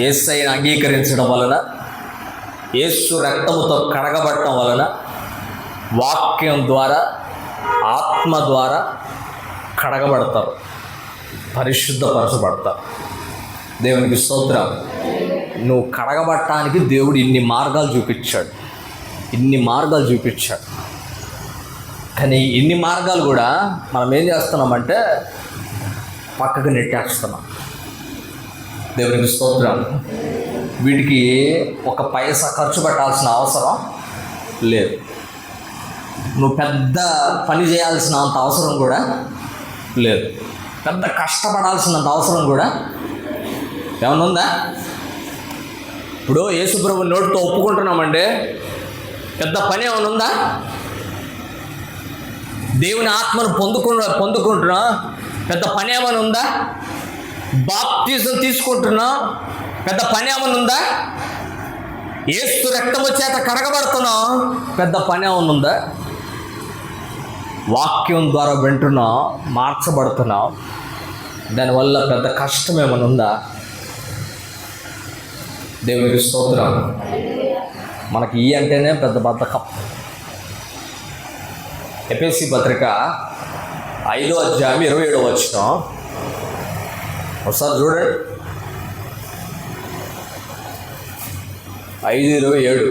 యేసయ్యను అంగీకరించడం వలన, యేసు రక్తముతో కడగబడటం వలన, వాక్యం ద్వారా, ఆత్మ ద్వారా కడగబడతారు, పరిశుద్ధపరచబడతారు. దేవునికి స్తోత్రం. నువ్వు కడగబడటానికి దేవుడు ఇన్ని మార్గాలు చూపించాడు. కానీ ఇన్ని మార్గాలు కూడా మనం ఏం చేస్తున్నామంటే పక్కకు నెట్టేస్తున్నాం. దేవునికి స్తోత్రం. వీటికి ఒక పైసా ఖర్చు పెట్టాల్సిన అవసరం లేదు. నువ్వు పెద్ద పని చేయాల్సినంత అవసరం కూడా లేదు. పెద్ద కష్టపడాల్సినంత అవసరం కూడా ఏమన్నా ఉందా? ఇప్పుడు యేసుప్రభు నోటితో ఒప్పుకుంటున్నామంటే పెద్ద పని ఏమైనా ఉందా? దేవుని ఆత్మను పొందుకుంటున్నా పెద్ద పని ఏమైనా ఉందా? బాప్తిజం తీసుకుంటున్నా పెద్ద పని ఏమైనా ఉందా? యేసు రక్తము చేత కడగబడుతున్నాం పెద్ద పని ఏమైనా ఉందా? వాక్యం ద్వారా వింటున్నావు, మార్చబడుతున్నావు. దానివల్ల పెద్ద కష్టం ఏమైనా ఉందా? దేవునికి స్తోత్రం. మనకి ఈ అంటేనే పెద్ద బద్ధకం. ఎఫెసీ పత్రిక 5వ అధ్యాయం 27వ వచనం ఒకసారి చూడండి. 5:27.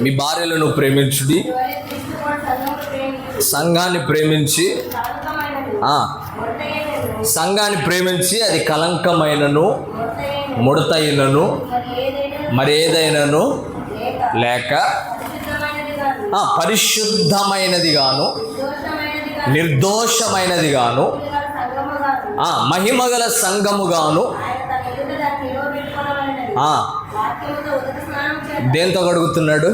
మీ భార్యలను ప్రేమించుడి, సంఘాన్ని ప్రేమించి అది కలంకమైనను ముడతైనను మరేదైనను లేక పరిశుద్ధమైనది గాను నిర్దోషమైనది గాను మహిమగల సంఘముగాను దేంతో కడుగుతున్నాడు?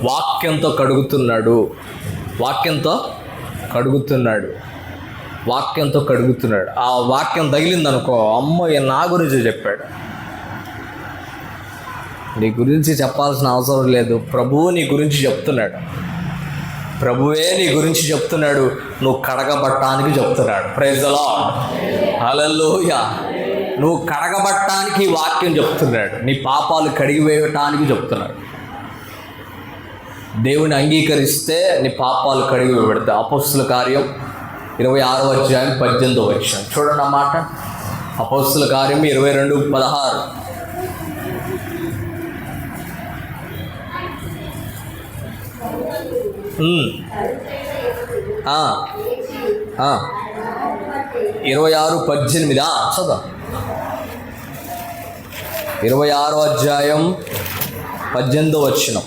వాక్యంతో కడుగుతున్నాడు. వాక్యంతో కడుగుతున్నాడు. ఆ వాక్యం తగిలిందనుకో, అమ్మో నా గురించి చెప్పాడు. నీ గురించి చెప్పాల్సిన అవసరం లేదు. ప్రభువు నీ గురించి చెప్తున్నాడు. ప్రభువే నీ గురించి చెప్తున్నాడు. నువ్వు కడగబట్టానికి చెప్తున్నాడు. Praise the Lord. హల్లెలూయా. నువ్వు కడగబట్టానికి వాక్యం చెప్తున్నాడు. నీ పాపాలు కడిగివేయటానికి చెప్తున్నాడు. దేవుని అంగీకరిస్తే నీ పాపాలు కడిగివేయబడతాయి. అపోస్తుల కార్యం 26వ అధ్యాయం 18వ వచనం చూడండి ఆ మాట. అపోస్తుల కార్యం 22:16. ఆ 26:18 చదువు. 26వ అధ్యాయం 18వ వచనం.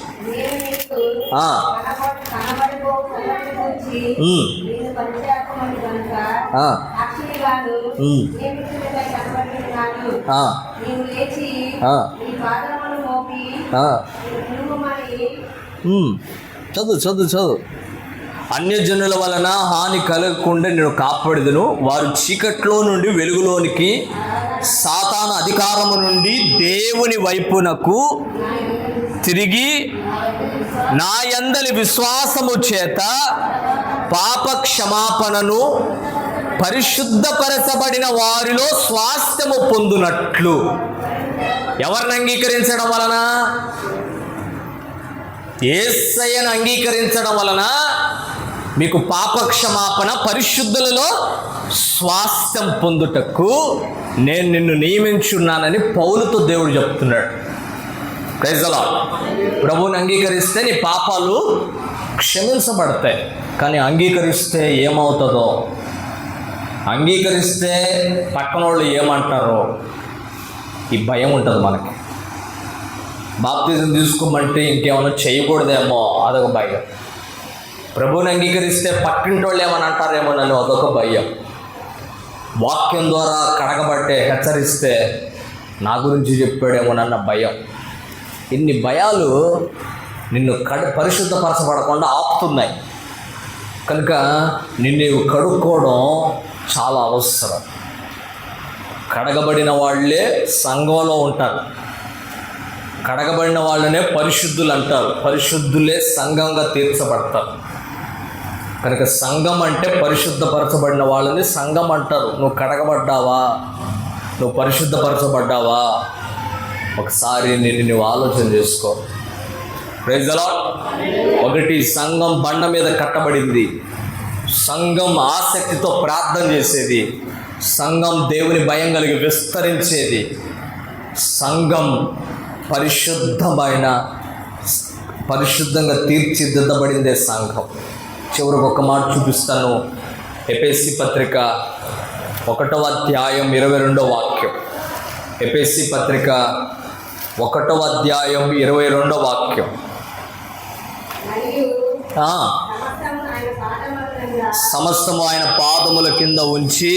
చదువు. అన్యజనుల వలన హాని కలగకుండా నేను కాపాడుదును. వారు చీకట్లో నుండి వెలుగులోనికి, సాతాను అధికారము నుండి దేవుని వైపునకు తిరిగి నా యందలి విశ్వాసము చేత పాప క్షమాపణను పరిశుద్ధపరచబడిన వారిలో స్వాస్థ్యము పొందునట్లు. ఎవరిని అంగీకరించడం వలన? యేసయ్యను అంగీకరించడం వలన మీకు పాప క్షమాపణ, పరిశుద్ధులలో స్వాస్థ్యం పొందుటకు నేను నిన్ను నియమించున్నానని పౌలుతో దేవుడు చెప్తున్నాడు. Praise the lord. ప్రభువుని అంగీకరిస్తే నీ పాపాలు క్షమించబడతాయి. కానీ అంగీకరిస్తే ఏమవుతుందో, అంగీకరిస్తే పక్కన వాళ్ళు ఏమంటారో ఈ భయం ఉంటుంది మనకి. బాప్తిజం తీసుకోమంటే ఇంకేమైనా చేయకూడదేమో అదొక భయం. ప్రభువుని అంగీకరిస్తే పక్కింటి వాళ్ళు ఏమని అంటారేమో నన్ను అదొక భయం. వాక్యం ద్వారా కడగబట్టే హెచ్చరిస్తే నా గురించి చెప్పాడేమోనన్న భయం. ఇన్ని భయాలు నిన్ను పరిశుద్ధపరచబడకుండా ఆపుతున్నాయి. కనుక నిన్ను కడుక్కోవడం చాలా అవసరం. కడగబడిన వాళ్ళే సంఘంలో ఉంటారు. కడగబడిన వాళ్ళనే పరిశుద్ధులు అంటారు. పరిశుద్ధులే సంఘంగా తీర్చబడతారు. కనుక సంఘం అంటే పరిశుద్ధపరచబడిన వాళ్ళని సంఘం అంటారు. నువ్వు కడగబడ్డావా? నువ్వు పరిశుద్ధపరచబడ్డావా? ఒకసారి నువ్వు ఆలోచన చేసుకో. Praise the lord. ఒకటి, సంఘం బండ మీద కట్టబడింది. సంఘం ఆసక్తితో ప్రార్థన చేసేది. సంఘం దేవుని భయం కలిగి విస్తరించేది. సంఘం పరిశుద్ధంగా తీర్చిదిద్దబడిందే సంఘం. చివరికి ఒక మాట చూపిస్తాను. ఎఫెసీ పత్రిక 1వ అధ్యాయం 22వ వాక్యం. ఎఫెసీ పత్రిక 1వ అధ్యాయం 22వ వాక్యం. సమస్తము ఆయన పాదముల కింద ఉంచి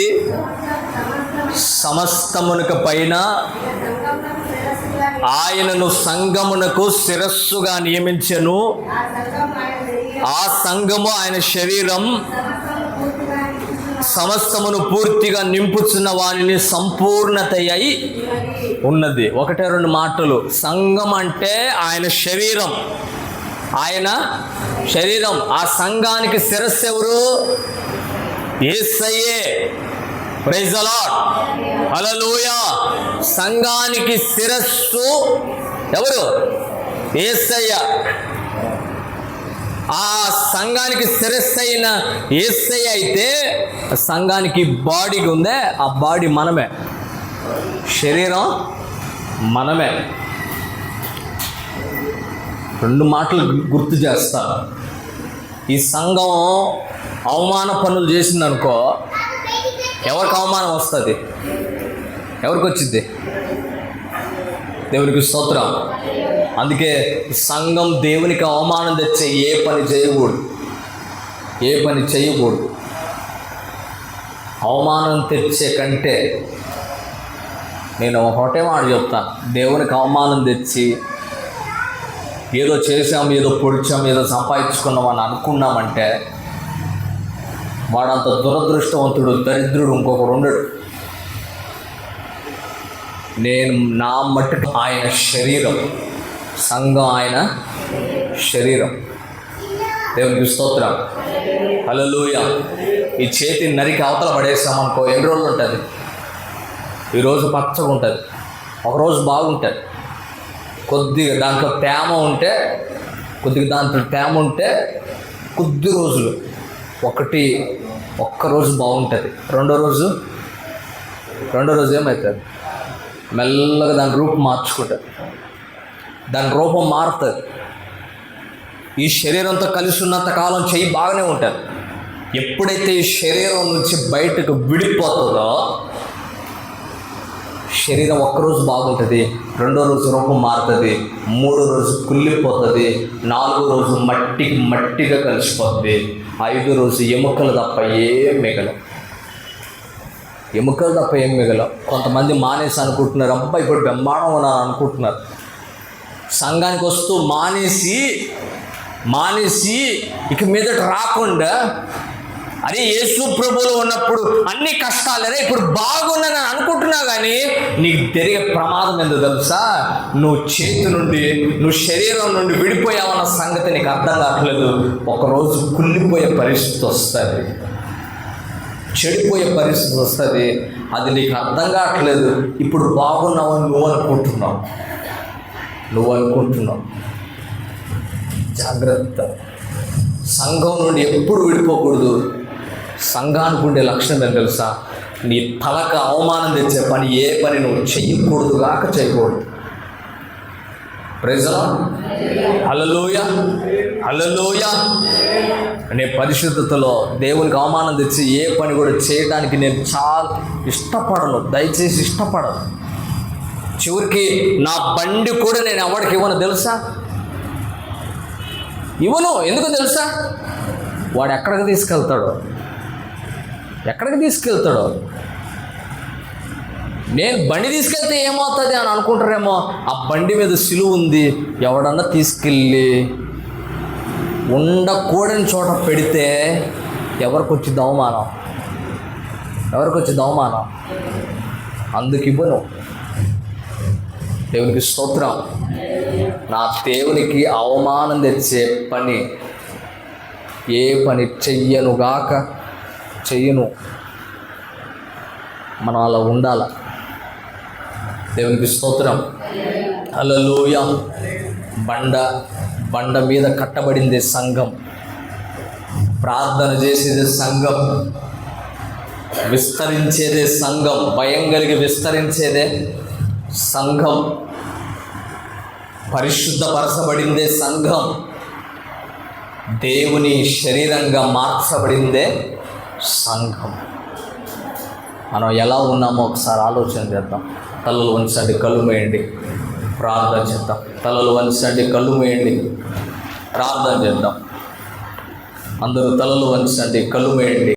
సమస్తమునకు పైన ఆయనను సంఘమునకు శిరస్సుగా నియమించెను. ఆ సంఘము ఆయన శరీరం. సమస్తమును పూర్తిగా నింపుచున్న వానిని సంపూర్ణత అయి ఉన్నది. 1-2 మాటలు. సంఘం అంటే ఆయన శరీరం, ఆయన శరీరం. ఆ సంఘానికి శిరస్సు ఎవరు? యేసయ్యే. ప్రైజ్ ది లార్డ్, హల్లెలూయా. సంఘానికి శిరస్సు ఎవరు? యేసయ్య. ఆ సంఘానికి శిరస్సు అయిన యేసయ్య అయితే సంఘానికి బాడీ ఉందే, ఆ బాడీ మనమే, శరీరం మనమే. 2 మాటలు గుర్తు చేస్తా. ఈ సంఘం అవమాన పనులు చేసిందనుకో, ఎవరికి అవమానం వస్తుంది? ఎవరికి వచ్చింది? దేవునికి స్తోత్రం. అందుకే సంఘం దేవునికి అవమానం తెచ్చే ఏ పని చేయకూడదు, ఏ పని చేయకూడదు. అవమానం తెచ్చే కంటే, నేను ఒకటే మాట చెప్తాను, దేవునికి అవమానం తెచ్చి ఏదో చేసాం, ఏదో పొడిచాం, ఏదో సంపాదించుకున్నాం అని అనుకున్నామంటే వాడంత దురదృష్టవంతుడు, దరిద్రుడు ఇంకొకడు ఉండడు. నేను నా మట్టుకు ఆయన శరీరం, సంఘం ఆయన శరీరం. దేవునికి స్తోత్రం, హల్లెలూయా. ఈ చేతిని నరికి అవతల పడేసామనుకో, ఎన్ని రోజులు ఉంటుంది? ఈరోజు పచ్చగా ఉంటుంది, ఒకరోజు బాగుంటుంది. కొద్దిగా దాంట్లో తేమ ఉంటే, కొద్ది రోజులు, ఒక్క రోజు బాగుంటుంది. రెండో రోజు ఏమవుతుంది? మెల్లగా దాని రూపం మార్చుకుంటుంది, దాని రూపం మారుతుంది. ఈ శరీరంతో కలిసి ఉన్నంత కాలం చెయ్యి బాగానే ఉంటుంది. ఎప్పుడైతే ఈ శరీరం నుంచి బయటకు విడిపోతుందో, శరీరం ఒక్కరోజు బాగుంటుంది, రెండో రోజు రూపం మారుతుంది, మూడో రోజు కుళ్ళిపోతుంది, 4వ రోజు మట్టిగా కలిసిపోతుంది, 5వ రోజు ఎముకలు తప్ప ఏం మిగలవు. కొంతమంది మానేసి అనుకుంటున్నారు, అబ్బా ఇప్పుడు బ్రహ్మాండం ఉన్నాను అనుకుంటున్నారు. సంఘానికి వస్తూ మానేసి ఇక మీదట రాకుండా, అరే యేసు ప్రభువులో ఉన్నప్పుడు అన్ని కష్టాలనే ఇప్పుడు బాగున్నానని అనుకుంటున్నావు, కానీ నీకు జరిగే ప్రమాదం ఎందుకు తెలుసా? నువ్వు శరీరం నుండి విడిపోయావన్న సంగతి నీకు అర్థం కావట్లేదు. ఒకరోజు కుళ్ళిపోయే పరిస్థితి వస్తుంది, చెడిపోయే పరిస్థితి వస్తుంది. అది నీకు అర్థం కావట్లేదు. ఇప్పుడు బాగున్నావని నువ్వు అనుకుంటున్నావు. జాగ్రత్త. సంఘం నుండి ఎప్పుడు విడిపోకూడదు. సంఘానికి ఉండే లక్షణం ఏం తెలుసా? నీ తలకు అవమానం తెచ్చే పని, ఏ పని నువ్వు చేయకూడదు. ప్రైజ్ ది లార్డ్, హల్లెలూయా, హల్లెలూయా. నేను పరిశుద్ధతలో దేవునికి అవమానం తెచ్చి ఏ పని కూడా చేయడానికి నేను చాలా ఇష్టపడను, దయచేసి ఇష్టపడను. చివరికి నా బండి కూడా నేను ఎవరికి ఇవ్వను తెలుసా? ఎందుకు తెలుసా? వాడు ఎక్కడికి తీసుకెళ్తాడో. నేను బండి తీసుకెళ్తే ఏమవుతుంది అని అనుకుంటారేమో. ఆ బండి మీద సిలువ ఉంది, ఎవడన్నా తీసుకెళ్ళి ఉండకూడని చోట పెడితే ఎవరికి వచ్చింది అవమానం? అందుకు ఇవ్వను. దేవునికి స్తోత్రం. నా దేవునికి అవమానం తెచ్చే పని, ఏ పని చెయ్యను. మనం అలా ఉండాల. దేవునికి స్తోత్రం, హల్లెలూయా. బండ మీద కట్టబడింది సంఘం, ప్రార్థన చేసేది సంఘం, విస్తరించేదే సంఘం, భయం కలిగి విస్తరించేదే సంఘం, పరిశుద్ధపరచబడిందే సంఘం, దేవుని శరీరంగా మార్చబడిందే సంఘం. మనం ఎలా ఉన్నామో ఒకసారి ఆలోచన చేద్దాం. తలలు వంచండి, కళ్ళు మూయండి, ప్రార్థన చేద్దాం. తలలు వంచండి, కళ్ళు మూయండి, ప్రార్థన చేద్దాం. అందరూ తలలు వంచండి, కళ్ళు మూయండి.